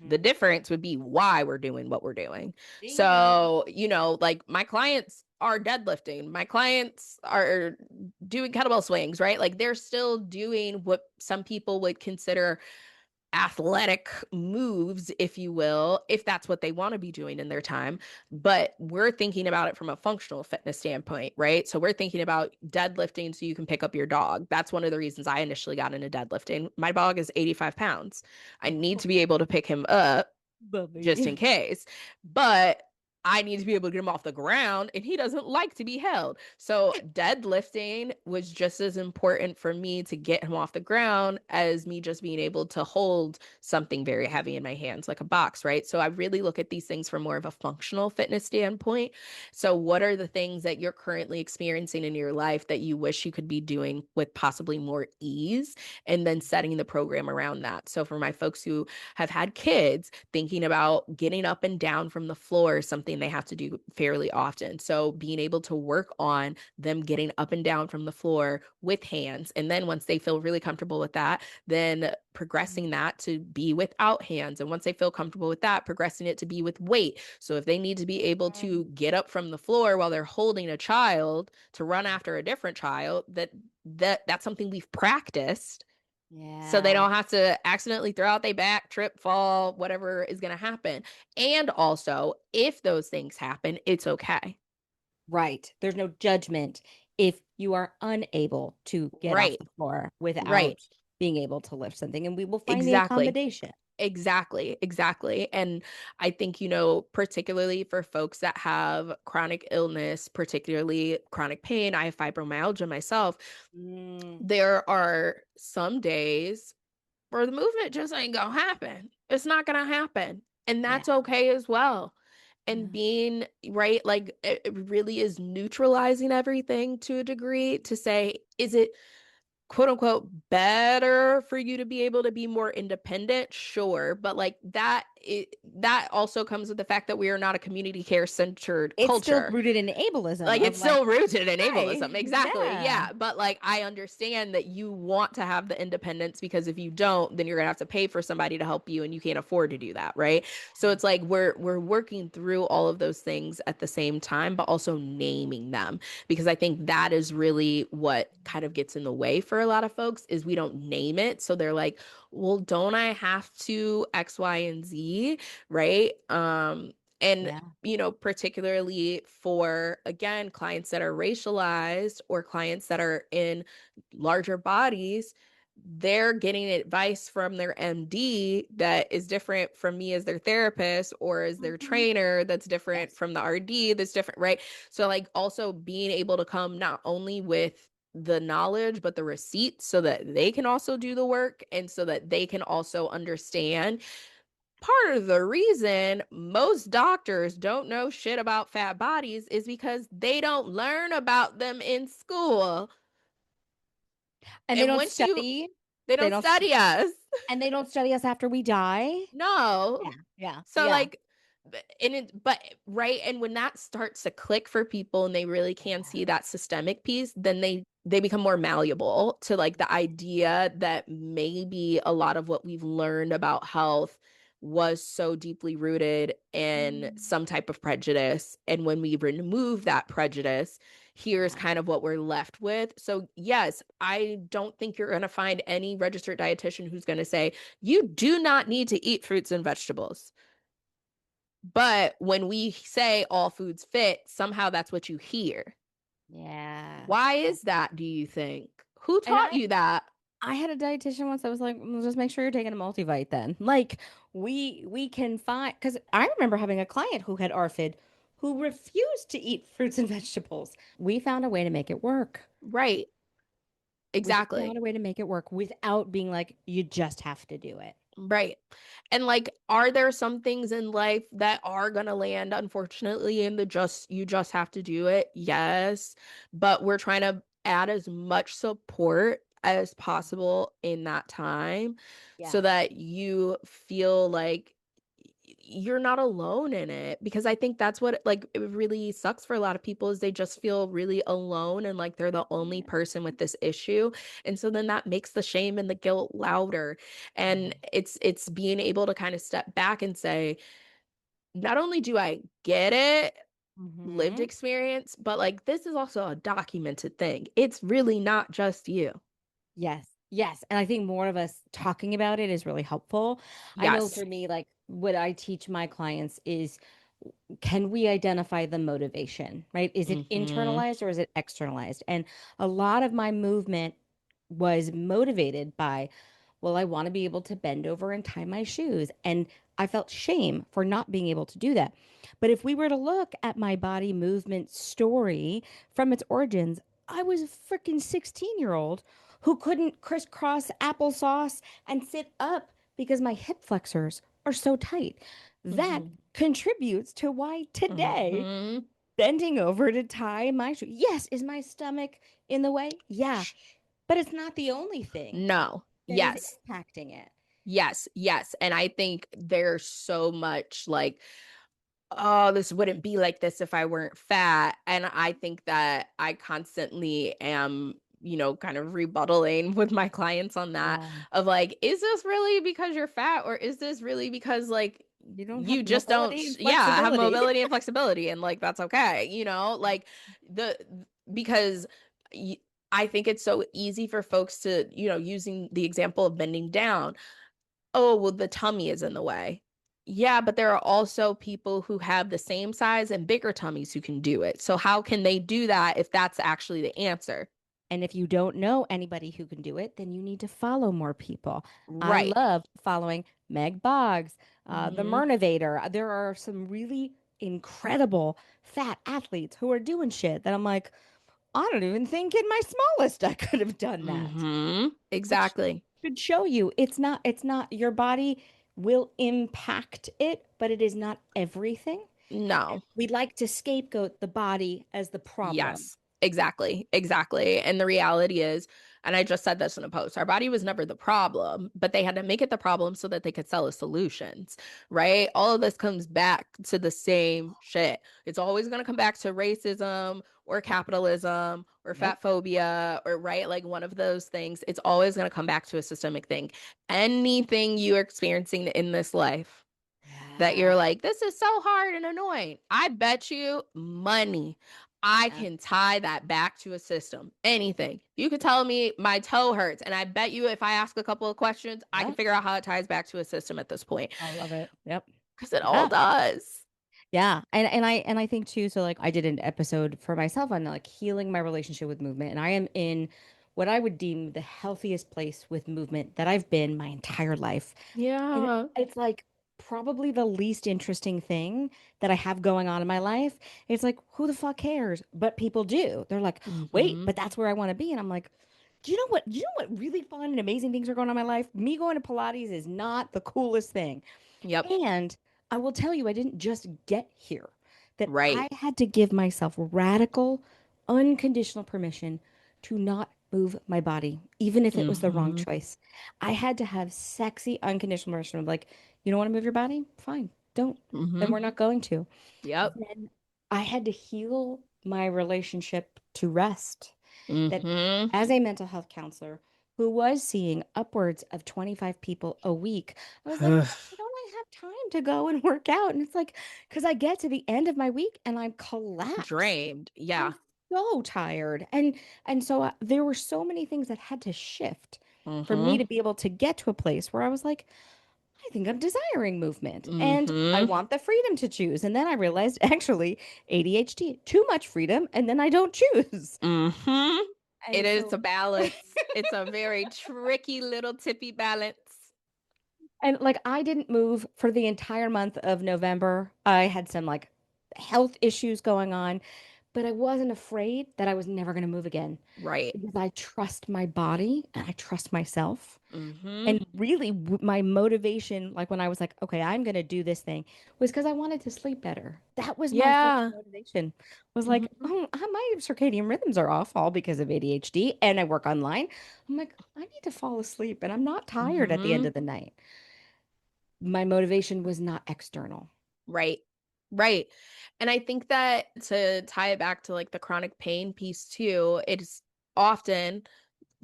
The Hmm. difference would be why we're doing what we're doing. Bingo. So, like my clients are deadlifting, my clients are doing kettlebell swings, right? Like they're still doing what some people would consider athletic moves, if you will, if that's what they want to be doing in their time. But we're thinking about it from a functional fitness standpoint, right? So we're thinking about deadlifting so you can pick up your dog. That's one of the reasons I initially got into deadlifting. My dog is 85 pounds. I need to be able to pick him up just in Bubby. case. But I need to be able to get him off the ground, and he doesn't like to be held. So deadlifting was just as important for me to get him off the ground as me just being able to hold something very heavy in my hands, like a box, right? So I really look at these things from more of a functional fitness standpoint. So what are the things that you're currently experiencing in your life that you wish you could be doing with possibly more ease? And then setting the program around that. So for my folks who have had kids, thinking about getting up and down from the floor is something they have to do fairly often. So being able to work on them getting up and down from the floor with hands. And then once they feel really comfortable with that, then progressing that to be without hands. And once they feel comfortable with that, progressing it to be with weight. So if they need to be able to get up from the floor while they're holding a child to run after a different child, that's something we've practiced, so they Yeah. don't have to accidentally throw out their back, trip, fall, whatever is going to happen. And also, if those things happen, it's okay. Right. There's no judgment if you are unable to get off Right. the floor Right. without being able to lift something, and we will find the Exactly. accommodation. Exactly. Exactly. And I think, particularly for folks that have chronic illness, particularly chronic pain, I have fibromyalgia myself. Mm, There are some days where the movement just ain't gonna happen. It's not gonna happen. And yeah. that's okay as well. And Yeah. being right, like it really is neutralizing everything to a degree to say, is it quote unquote better for you to be able to be more independent? Sure, but like that also comes with the fact that we are not a community care centered It's still culture. rooted in ableism Like of it's like, still rooted in right. ableism. Exactly. Yeah. Yeah. But like I understand that you want to have the independence, because if you don't, then you're gonna have to pay for somebody to help you and you can't afford to do that. Right. So it's like we're working through all of those things at the same time, but also naming them. Because I think that is really what kind of gets in the way for a lot of folks is we don't name it. So they're like, well, don't I have to X, Y, and Z? Right. And Yeah. particularly for, again, clients that are racialized or clients that are in larger bodies, they're getting advice from their MD that is different from me as their therapist or as their Mhm. trainer, that's different Yes. from the RD, that's different, right? So, like, also being able to come not only with the knowledge, but the receipts so that they can also do the work and so that they can also understand part of the reason most doctors don't know shit about fat bodies is because they don't learn about them in school. And they And don't once you, study. they They don't don't, study us. and they don't study us after we die. No. Yeah, yeah, So yeah. like and it but right, and when that starts to click for people and they really can see that systemic piece, then they become more malleable to like the idea that maybe a lot of what we've learned about health was so deeply rooted in Mm. some type of prejudice, and when we remove that prejudice, here's Yeah. kind of what we're left with. So yes, I don't think you're going to find any registered dietitian who's going to say you do not need to eat fruits and vegetables. But when we say all foods fit, somehow that's what you hear. Yeah. Why is that, do you think? Who And taught you that? I had a dietitian once that was like, well, just make sure you're taking a multivite then. Like we can find, because I remember having a client who had ARFID who refused to eat fruits and vegetables. We found a way to make it work. Right. We found Exactly. a way to make it work without being like, you just have to do it. Right. And like, are there some things in life that are going to land, unfortunately, in the just, you just have to do it? Yes. But we're trying to add as much support as possible in that time so Yeah. that you feel like you're not alone in it, because I think that's what like it really sucks for a lot of people is they just feel really alone and like they're the only Yeah. person with this issue, and so then that makes the shame and the guilt louder. And it's being able to kind of step back and say, not only do I get it, lived Mm-hmm. experience, but like this is also a documented thing. It's really not just you. Yes. Yes. And I think more of us talking about it is really helpful. I know Yes. for me, like what I teach my clients is, can we identify the motivation, right? Is it Mm-hmm. internalized or is it externalized? And a lot of my movement was motivated by, well, I want to be able to bend over and tie my shoes. And I felt shame for not being able to do that. But if we were to look at my body movement story from its origins, I was a freaking 16-year-old who couldn't crisscross applesauce and sit up because my hip flexors are so tight. That Mm-hmm. contributes to why today Mm-hmm. bending over to tie my shoe. Yes, is my stomach in the way? Yeah, but it's not the only thing No. that is Yes. impacting it. Yes, yes. And I think there's so much like, oh, this wouldn't be like this if I weren't fat. And I think that I constantly am, kind of rebuttaling with my clients on that Yeah. of like, is this really because you're fat, or is this really because like You don't you have just don't, mobility and yeah, have flexibility. mobility and flexibility, and like that's okay, like the because y- I think it's so easy for folks to, using the example of bending down, oh, well, the tummy is in the way. Yeah, but there are also people who have the same size and bigger tummies who can do it. So how can they do that if that's actually the answer? And if you don't know anybody who can do it, then you need to follow more people. I Right. love following Meg Boggs, the Mm-hmm. Myrnovator. There are some really incredible fat athletes who are doing shit that I'm like, I don't even think in my smallest I could have done that. Mm-hmm. Which Exactly. should show you it's not your body will impact it, but it is not everything. No. We like to scapegoat the body as the problem. Yes, exactly. Exactly. And the reality is, and I just said this in a post, our body was never the problem, but they had to make it the problem so that they could sell us solutions, right? All of this comes back to the same shit. It's always going to come back to racism or Yep. capitalism or Yep. fat phobia, or right, like one of those things. It's always going to come back to a systemic thing. Anything you're experiencing in this life that Yeah. you're like, this is so hard and annoying, I bet you money I Yeah. can tie that back to a system. Anything. You could tell me my toe hurts, and I bet you if I ask a couple of questions, I can Yep. figure out how it ties back to a system at this point. I love it. Yep. Because it all Yeah. does. Yeah. And I think too, so like I did an episode for myself on like healing my relationship with movement. And I am in what I would deem the healthiest place with movement that I've been my entire life. And Yeah. it's like probably the least interesting thing that I have going on in my life. It's like, who the fuck cares? But people do. They're like, wait, Mm-hmm. but that's where I want to be. And I'm like, do you know what really fun and amazing things are going on in my life? Me going to Pilates is not the coolest thing. Yep. And I will tell you, I didn't just get here, that Right. I had to give myself radical, unconditional permission to not move my body, even if it was the wrong Mm-hmm. choice. I had to have sexy, unconditional permission of like, you don't want to move your body? Fine, don't. Then Mm-hmm. we're not going to. Yep. Then I had to heal my relationship to rest. That Mm-hmm. as a mental health counselor who was seeing upwards of 25 people a week, I was like, why don't I have time to go and work out? And it's like, because I get to the end of my week and I'm collapsed. Drained. Yeah. I'm so tired. And so there were so many things that had to shift for me Mm-hmm. to be able to get to a place where I was like, I think I'm desiring movement and I Mm-hmm. want the freedom to choose. And then I realized actually ADHD, too much freedom, and then I don't choose. Mm-hmm. It And is so a balance. It's a very tricky little tippy balance. And like I didn't move for the entire month of November. I had some like health issues going on, but I wasn't afraid that I was never going to move again Right. because I trust my body and I trust myself. Mm-hmm. And really, my motivation, like when I was like, okay, I'm going to do this thing, was because I wanted to sleep better. That was my first Yeah. motivation. Was like, Mm-hmm. oh, my circadian rhythms are off all because of ADHD and I work online. I'm like, I need to fall asleep and I'm not tired at the end Mm-hmm. of the night. My motivation was not external. Right. Right. And I think that to tie it back to like the chronic pain piece too, it's often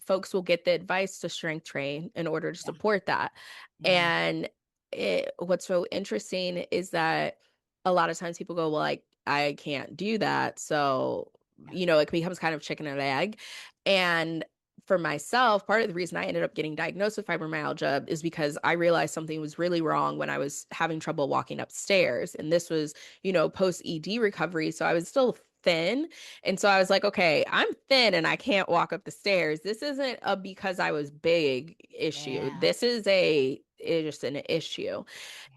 folks will get the advice to strength train in order to Yeah. support that. Yeah. And what's so interesting is that a lot of times people go, well, I can't do that. So, it becomes kind of chicken and egg. And for myself, part of the reason I ended up getting diagnosed with fibromyalgia is because I realized something was really wrong when I was having trouble walking upstairs. And this was, post ED recovery. So I was still thin. And so I was like, okay, I'm thin and I can't walk up the stairs. This isn't a because I was big issue. Yeah. This is it's just an issue.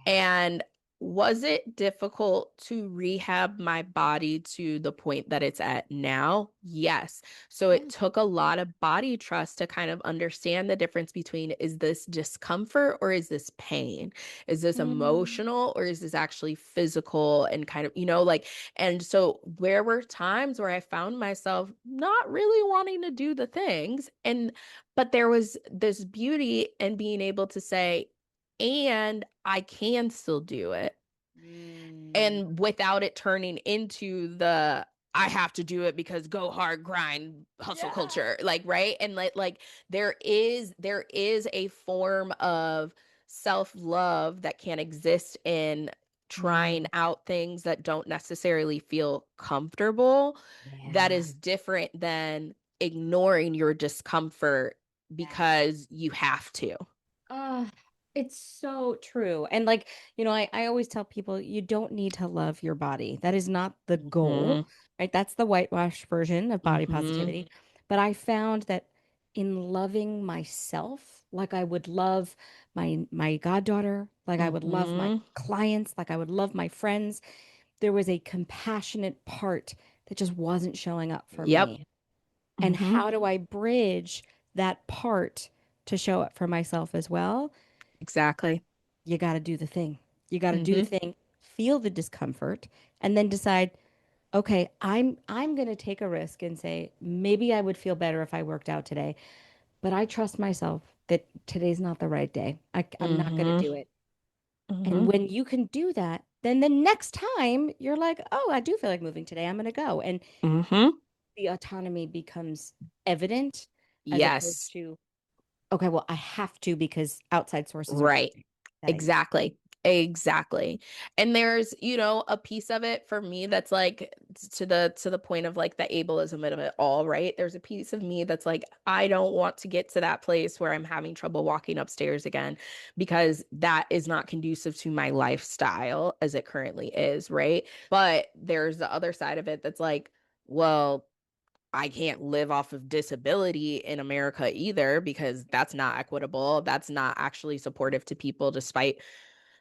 And was it difficult to rehab my body to the point that it's at now? Yes. So Yeah. it took a lot of body trust to kind of understand the difference between, is this discomfort or is this pain? Is this Mm, emotional or is this actually physical and kind of, and so there were times where I found myself not really wanting to do the things. But there was this beauty in being able to say, and I can still do it. mm, And without it turning into the I have to do it because go hard, grind, hustle yeah. culture, like right. And like there is a form of self-love that can exist in trying Mm, out things that don't necessarily feel comfortable, that yeah. is different than ignoring your discomfort Yes. because you have to. Uh, it's so true. And like, I always tell people you don't need to love your body. That is not the goal, Mhm. right? That's the whitewash version of body Mhm. positivity. But I found that in loving myself, like I would love my goddaughter, like I would love my Mhm. clients, like I would love my friends, there was a compassionate part that just wasn't showing up for Yep. me. And Mhm. how do I bridge that part to show up for myself as well? Exactly. You got to do the thing. You got to do the Mhm. thing, feel the discomfort, and then decide, okay, I'm going to take a risk and say maybe I would feel better if I worked out today, but I trust myself that today's not the right day. I'm not going to Mhm. do it. And Mhm. when you can do that, then the next time you're like, oh, I do feel like moving today. I'm going to go. And Mhm. the autonomy becomes evident as opposed Yes. to, okay, well, I have to because outside sources are Right. dictating that I do. Exactly. Exactly. And there's, a piece of it for me that's like to the point of like the ableism of it all, right? There's a piece of me that's like, I don't want to get to that place where I'm having trouble walking upstairs again because that is not conducive to my lifestyle as it currently is, right? But there's the other side of it that's like, well, I can't live off of disability in America either because that's not equitable. That's not actually supportive to people, despite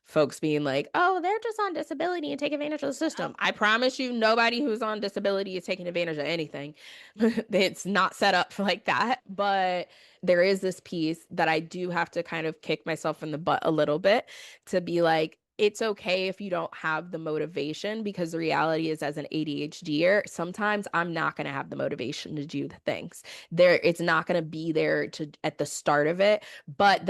folks being like, oh, they're just on disability and take advantage of the system. I promise you, nobody who's on disability is taking advantage of anything. It's not set up like that. But there is this piece that I do have to kind of kick myself in the butt a little bit to be like, it's okay if you don't have the motivation, because the reality is, as an ADHDer, sometimes I'm not going to have the motivation to do the things there. It's not going to be there to at the start of it, but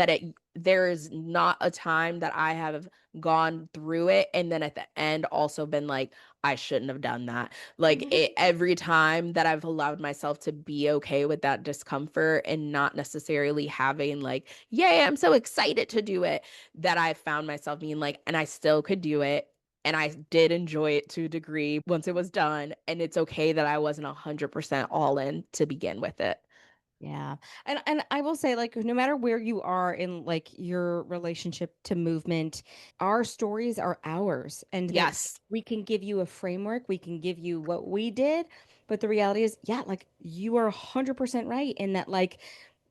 there is not a time that I have gone through it and then at the end also been like, I shouldn't have done that. Like every time that I've allowed myself to be okay with that discomfort and not necessarily having like, yay, I'm so excited to do it, that I found myself being like, and I still could do it. And I did enjoy it to a degree once it was done. And it's okay that I wasn't 100% all in to begin with it. Yeah. And I will say, like, no matter where you are in like your relationship to movement, our stories are ours, and that Yes. we can give you a framework, we can give you what we did, but the reality is, yeah, like you are 100% right in that, like,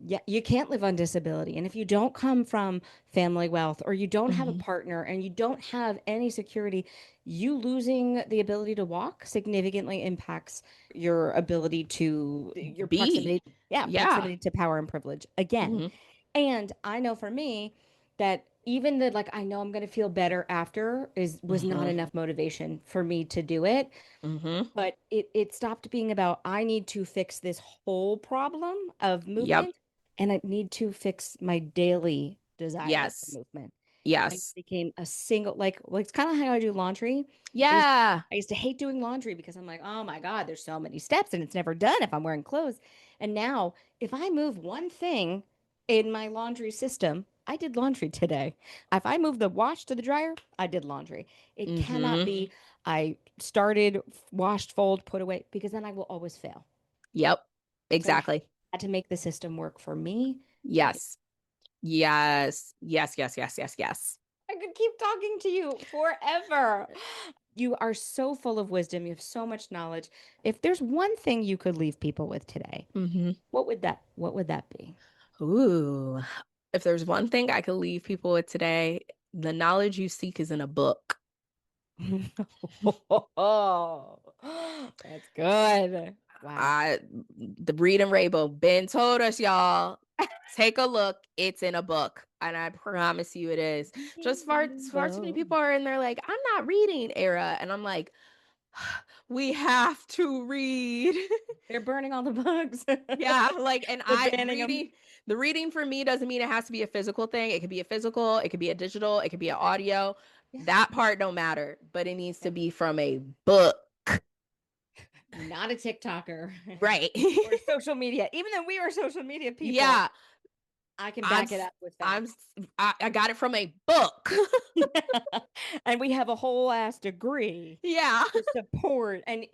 yeah, you can't live on disability. And if you don't come from family wealth, or you don't have a Hmm. partner, and you don't have any security, you losing the ability to walk significantly impacts your ability to your B. proximity, yeah, Yeah. proximity to power and privilege again. Hmm. And I know for me that even the, like, I know I'm going to feel better after is was not Hmm. enough motivation for me to do it. Hmm. But it stopped being about, I need to fix this whole problem of Yep. movement, and I need to fix my daily desire for Yes. movement. I Yes. became a single, like it's kind of how I do laundry. I used Yeah. I used to hate doing laundry because I'm like, oh my God, there's so many steps and it's never done if I'm wearing clothes. And now if I move one thing in my laundry system, I did laundry today. If I move the wash to the dryer, I did laundry. It cannot Hmm. be I started, washed, fold, put away, because then I will always fail. Yep. So I Exactly. had to make the system work for me to make it. Yes. Yes. Yes. Yes. Yes. Yes. Yes. I could keep talking to you forever. You are so full of wisdom. You have so much knowledge. If there's one thing you could leave people with today, Hmm. what would that be? Ooh. If there's one thing I could leave people with today, the knowledge you seek is in a book. Oh, that's good. Wow. I the Reading Rainbow Ben told us, y'all. Take a look. It's in a book. And I promise you it is. Just far too many Rainbow. people are in there like, I'm not reading era. And I'm like, we have to read. They're burning all the books. Yeah, like, and They're I banning them. reading the reading for me doesn't mean it has to be a physical thing. It could be a physical, it could be a digital, it could be an audio. Yeah. That part don't matter, but it needs to Yeah. be from a book. Not a TikToker Right. or social media. Even though we are social media people, Yeah, I can I'm back it s- up with I'm facts. s- I got it from a book. And we have a whole ass degree Yeah. to support, and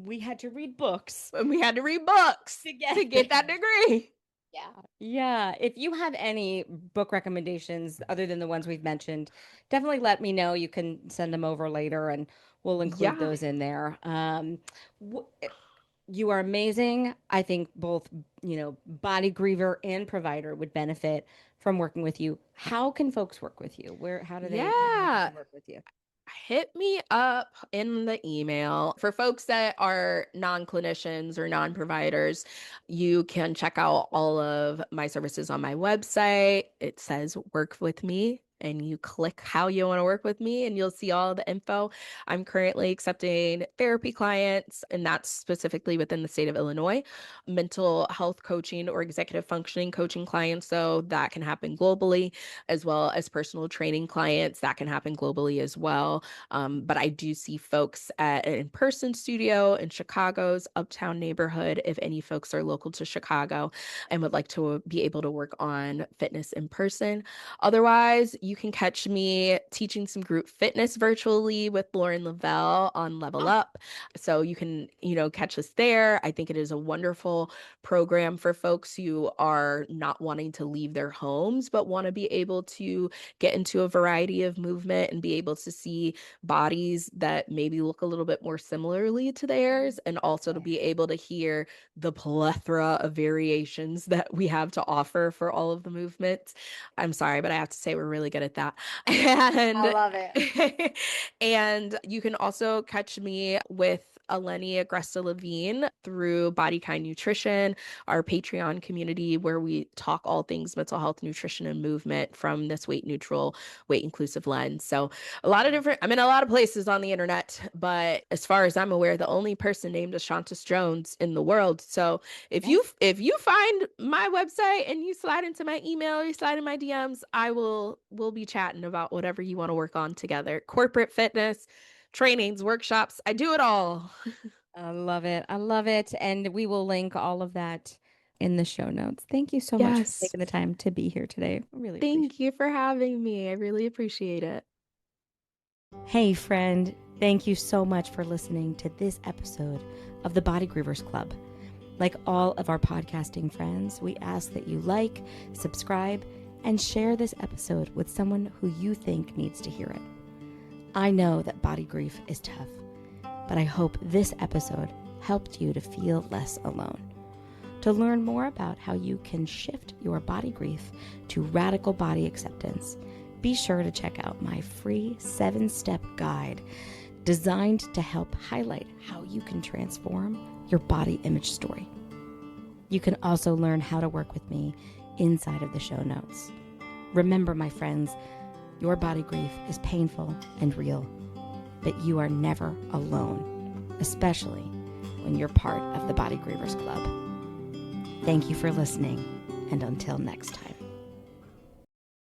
we had to read books And we had to read books to to get get that there. degree. Yeah. Yeah. If you have any book recommendations other than the ones we've mentioned, definitely let me know. You can send them over later and we'll include Yeah. those in there. W- you are amazing. I think both, body griever and provider would benefit from working with you. How can folks work with you? How do they get to Yeah. work with you? Hit me up in the email. For folks that are non-clinicians or non-providers, you can check out all of my services on my website. It says work with me, and you click how you want to work with me, and you'll see all the info. I'm currently accepting therapy clients, and that's specifically within the state of Illinois, mental health coaching or executive functioning coaching clients. So that can happen globally, as well as personal training clients that can happen globally as well. But I do see folks at an in-person studio in Chicago's Uptown neighborhood. If any folks are local to Chicago and would like to be able to work on fitness in person. Otherwise, you can catch me teaching some group fitness virtually with Lauren Lavelle on Level Oh, Up. So you can, catch us there. I think it is a wonderful program for folks who are not wanting to leave their homes, but want to be able to get into a variety of movement and be able to see bodies that maybe look a little bit more similarly to theirs, and also to yeah. be able to hear the plethora of variations that we have to offer for all of the movements. I'm sorry, but I have to say we're really good at that. I And love it. and you can also catch me with Eleni Agresta Levine through Body Kind Nutrition, our Patreon community where we talk all things mental health, nutrition, and movement from this weight neutral, weight inclusive lens. So I'm in a lot of places on the internet, but as far as I'm aware, the only person named Ashantis Jones in the world. So if you find my website and you slide into my email or you slide in my DMs, we'll be chatting about whatever you want to work on together. Corporate fitness, trainings, workshops, I do it all. I love it. I love it. And we will link all of that in the show notes. Thank you so much for Yes. taking the time to be here today. I really appreciate Thank you for having me. I really appreciate it. it. Hey, friend. Thank you so much for listening to this episode of the Body Grievers Club. Like all of our podcasting friends, we ask that you like, subscribe, and share this episode with someone who you think needs to hear it. I know that body grief is tough, but I hope this episode helped you to feel less alone. To learn more about how you can shift your body grief to radical body acceptance, be sure to check out my free 7-step guide designed to help highlight how you can transform your body image story. You can also learn how to work with me inside of the show notes. Remember, my friends, your body grief is painful and real, but you are never alone, especially when you're part of the Body Grievers Club. Thank you for listening, and until next time.